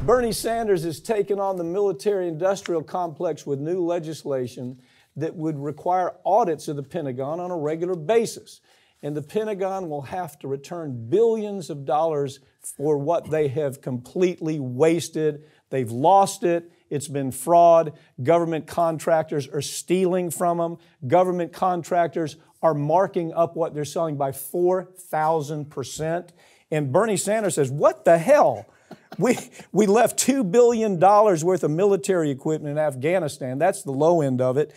Bernie Sanders is taking on the military-industrial complex with new legislation that would require audits of the Pentagon on a regular basis. And the Pentagon will have to return billions of dollars for what they have completely wasted. They've lost it. It's been fraud. Government contractors are stealing from them. Government contractors are marking up what they're selling by 4,000%. And Bernie Sanders says, what the hell? We left $2 billion worth of military equipment in Afghanistan. That's the low end of it.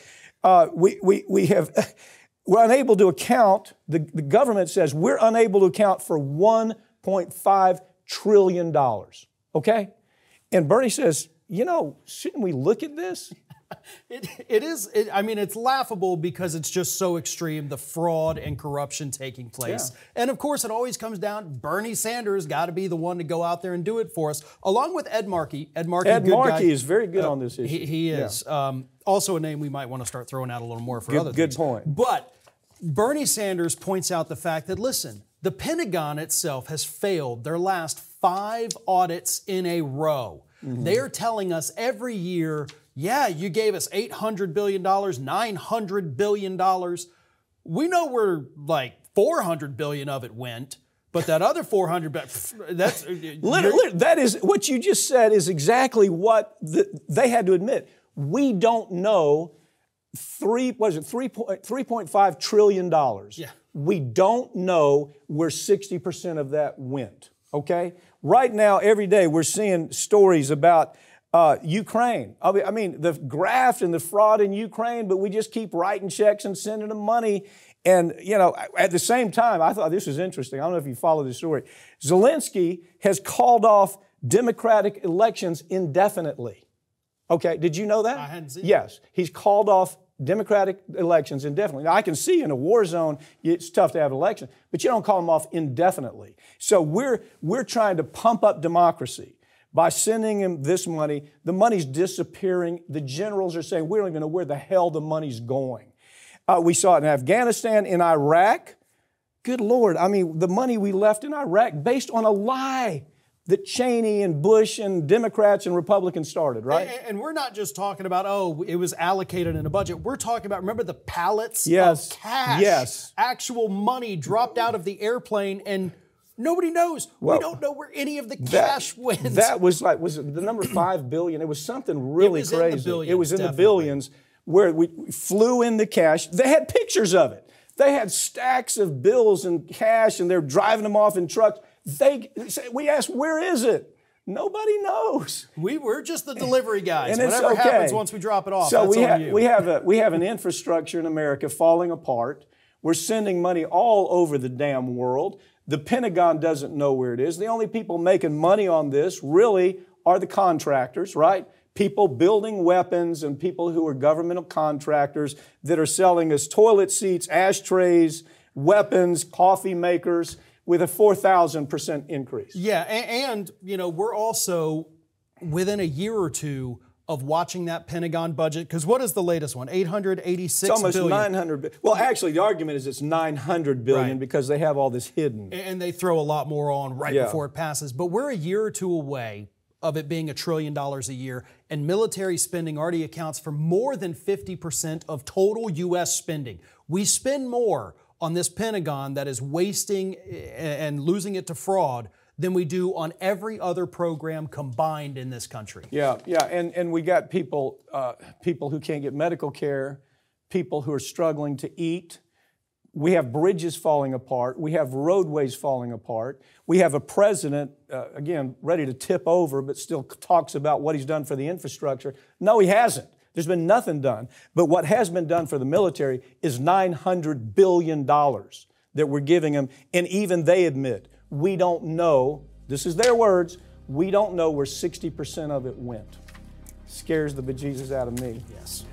We're unable to account, the government says we're unable to account for $1.5 trillion, okay? And Bernie says, you know, shouldn't we look at this? It's laughable because it's just so extreme, the fraud and corruption taking place. Yeah. And of course, it always comes down, Bernie Sanders got to be the one to go out there and do it for us, along with Ed Markey. Ed Markey is very good on this issue. He is. Yeah. Also a name we might want to start throwing out a little more for other things. Good point. But Bernie Sanders points out the fact that, listen, the Pentagon itself has failed their last 5 audits in a row. Mm-hmm. They are telling us every year, yeah, you gave us $800 billion, $900 billion. We know where like $400 billion of it went, but that other $400 billion, that's... Literally, that is, what you just said is exactly what they had to admit. We don't know $3.5 trillion. Yeah. We don't know where 60% of that went, okay? Right now, every day, we're seeing stories about Ukraine. I mean, the graft and the fraud in Ukraine, but we just keep writing checks and sending them money. And, you know, at the same time, I thought this was interesting. I don't know if you follow this story. Zelensky has called off Democratic elections indefinitely. Okay, did you know that? I hadn't seen Yes, he's called off Democratic elections indefinitely. Now, I can see in a war zone, it's tough to have an election, but you don't call them off indefinitely. So we're trying to pump up democracy by sending him this money. The money's disappearing. The generals are saying, we don't even know where the hell the money's going. We saw it in Afghanistan, in Iraq. Good Lord, I mean, the money we left in Iraq based on a lie that Cheney and Bush and Democrats and Republicans started, right? And we're not just talking about, oh, it was allocated in a budget. We're talking about, remember the pallets of cash? Yes. Actual money dropped out of the airplane, and nobody knows. Well, we don't know where any of the cash went. That was like, was it the number 5 billion? It was something really crazy. It was in the billions. It was in the billions where we flew in the cash. They had pictures of it. They had stacks of bills and cash, and they're driving them off in trucks. We asked, where is it? Nobody knows. We're just the delivery guys. And whatever happens once we drop it off, so that's on you. we have an infrastructure in America falling apart. We're sending money all over the damn world. The Pentagon doesn't know where it is. The only people making money on this really are the contractors, right? People building weapons and people who are governmental contractors that are selling us toilet seats, ashtrays, weapons, coffee makers, with a 4,000% increase. Yeah, and you know, we're also within a year or two of watching that Pentagon budget, because what is the latest one? 886 it's almost billion. 900 billion. Well, actually, the argument is it's 900 billion right. because they have all this hidden. And they throw a lot more on right before it passes. But we're a year or two away of it being $1 trillion a year, and military spending already accounts for more than 50% of total U.S. spending. We spend more on this Pentagon that is wasting and losing it to fraud than we do on every other program combined in this country. Yeah, and we got people who can't get medical care, people who are struggling to eat. We have bridges falling apart. We have roadways falling apart. We have a president, again, ready to tip over, but still talks about what he's done for the infrastructure. No, he hasn't. There's been nothing done. But what has been done for the military is $900 billion that we're giving them. And even they admit, we don't know, this is their words, we don't know where 60% of it went. Scares the bejesus out of me. Yes.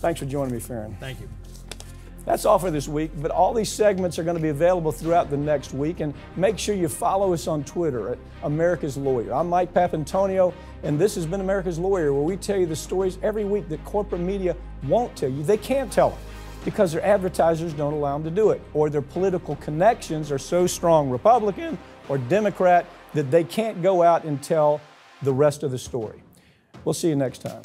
Thanks for joining me, Farron. Thank you. That's all for this week, but all these segments are going to be available throughout the next week, and make sure you follow us on Twitter at America's Lawyer. I'm Mike Papantonio, and this has been America's Lawyer, where we tell you the stories every week that corporate media won't tell you. They can't tell them because their advertisers don't allow them to do it, or their political connections are so strong, Republican or Democrat, that they can't go out and tell the rest of the story. We'll see you next time.